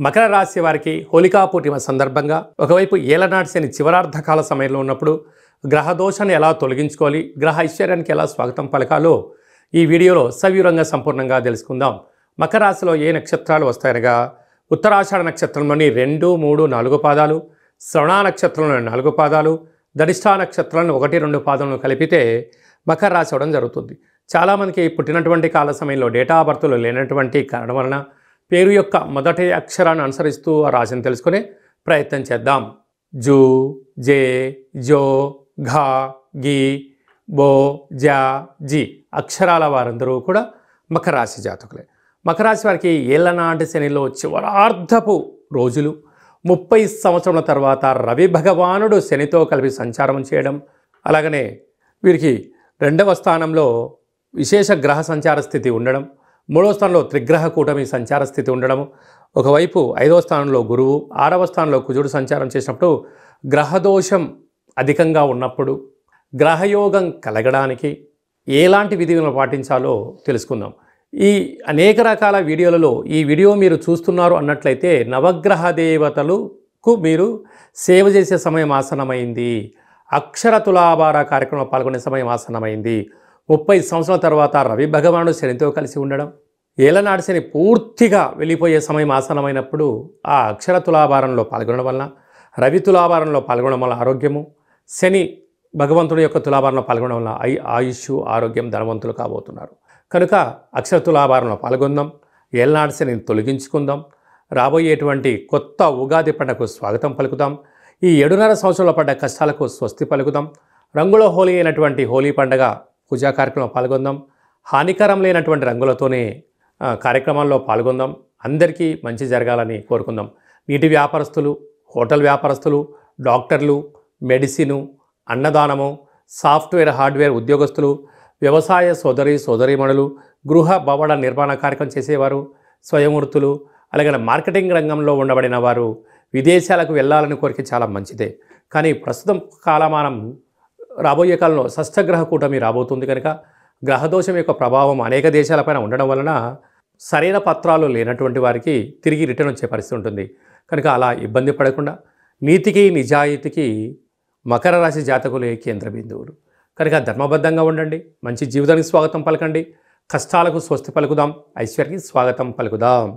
మకర రాశి వారికి హోలికా పూర్ణిమ సందర్భంగా ఒకవైపు ఏలనాటి శని చివరార్ధకాల సమయంలో ఉన్నప్పుడు గ్రహ దోషాన్ని ఎలా తొలగించుకోవాలి, గ్రహ ఐశ్వర్యానికి ఎలా స్వాగతం పలకాలో ఈ వీడియోలో సవివరంగా సంపూర్ణంగా తెలుసుకుందాం. మకర రాశిలో ఏ నక్షత్రాలు వస్తాయనగా ఉత్తరాషాఢ నక్షత్రంలోని 2, 3, 4 పాదాలు, శ్రవణ నక్షత్రంలోని 4 పాదాలు, ధనిష్ఠా నక్షత్రాలను 1, 2 పాదాలను కలిపితే మకర రాశి అవడం జరుగుతుంది. చాలామందికి పుట్టినటువంటి కాల సమయంలో డేటా ఆఫ్ బర్త్లో లేనటువంటి కారణం వలన పేరు యొక్క మొదటి అక్షరాన్ని అనుసరిస్తూ ఆ రాశిని తెలుసుకునే ప్రయత్నం చేద్దాం. జూ, జే, జో, ఘా, గి, బో, జా, జి అక్షరాల వారందరూ కూడా మకర రాశి జాతకులే. మకర రాశి వారికి ఏళ్లనాటి శనిలో చివరార్ధపు రోజులు, 30 సంవత్సరాల తర్వాత రవి భగవానుడు శనితో కలిపి సంచారం చేయడం, అలాగనే వీరికి 2వ స్థానంలో విశేష గ్రహ సంచార స్థితి ఉండడం, 3వ స్థానంలో త్రిగ్రహ కూటమి సంచార స్థితి ఉండడం, ఒకవైపు 5వ స్థానంలో గురువు, 6వ స్థానంలో కుజుడు సంచారం చేసినప్పుడు గ్రహదోషం అధికంగా ఉన్నప్పుడు గ్రహయోగం కలగడానికి ఎలాంటి విధులను పాటించాలో తెలుసుకుందాం. ఈ అనేక రకాల వీడియోలలో ఈ వీడియో మీరు చూస్తున్నారు అన్నట్లయితే నవగ్రహ దేవతలకు మీరు సేవ చేసే సమయం ఆసన్నమైంది. అక్షర తులాభార కార్యక్రమంలో పాల్గొనే సమయం ఆసన్నమైంది. 30 సంవత్సరాల తర్వాత రవి భగవానుడు శనితో కలిసి ఉండడం, ఏలనాటి శని పూర్తిగా వెళ్ళిపోయే సమయం ఆసన్నమైనప్పుడు ఆ అక్షర తులాభారంలో పాల్గొనడం వలన, రవి తులాభారంలో పాల్గొనడం వల్ల ఆరోగ్యము, శని భగవంతుడి యొక్క తులాభారంలో పాల్గొనడం వల్ల ఆయుష్, ఆరోగ్యం, ధనవంతులు కాబోతున్నారు. కనుక అక్షర తులాభారంలో పాల్గొందాం, ఏలనాటి శనిని తొలగించుకుందాం, రాబోయేటువంటి కొత్త ఉగాది పండుగకు స్వాగతం పలుకుదాం, ఈ 7.5 సంవత్సరాల పడ్డ కష్టాలకు స్వస్తి పలుకుదాం, రంగుల హోలీ అయినటువంటి హోలీ పండుగ పూజా కార్యక్రమంలో పాల్గొందాం, హానికరం లేనటువంటి రంగులతోనే కార్యక్రమాల్లో పాల్గొందాం. అందరికీ మంచి జరగాలని కోరుకుందాం. నీటి వ్యాపారస్తులు, హోటల్ వ్యాపారస్తులు, డాక్టర్లు, మెడిసిను, అన్నదానము, సాఫ్ట్వేర్ హార్డ్వేర్ ఉద్యోగస్తులు, వ్యవసాయ సోదరీమణులు, గృహ భవన నిర్మాణ కార్యక్రమం చేసేవారు, స్వయం వృత్తులు, అలాగే మార్కెటింగ్ రంగంలో ఉండబడిన వారు విదేశాలకు వెళ్ళాలని కోరిక చాలా మంచిదే. కానీ ప్రస్తుతం కాలమానం రాబోయే కాలంలో షష్ఠగ్రహ కూటమి రాబోతుంది కనుక గ్రహదోషం యొక్క ప్రభావం అనేక దేశాలపైన ఉండడం వలన సరైన పత్రాలు లేనటువంటి వారికి తిరిగి రిటర్న్ వచ్చే పరిస్థితి ఉంటుంది. కనుక అలా ఇబ్బంది పడకుండా నీతికి నిజాయితీకి మకర రాశి జాతకులే కేంద్ర బిందువులు. కనుక ధర్మబద్ధంగా ఉండండి, మంచి జీవితానికి స్వాగతం పలకండి, కష్టాలకు స్వస్తి పలుకుదాం, ఐశ్వర్యానికి స్వాగతం పలుకుదాం.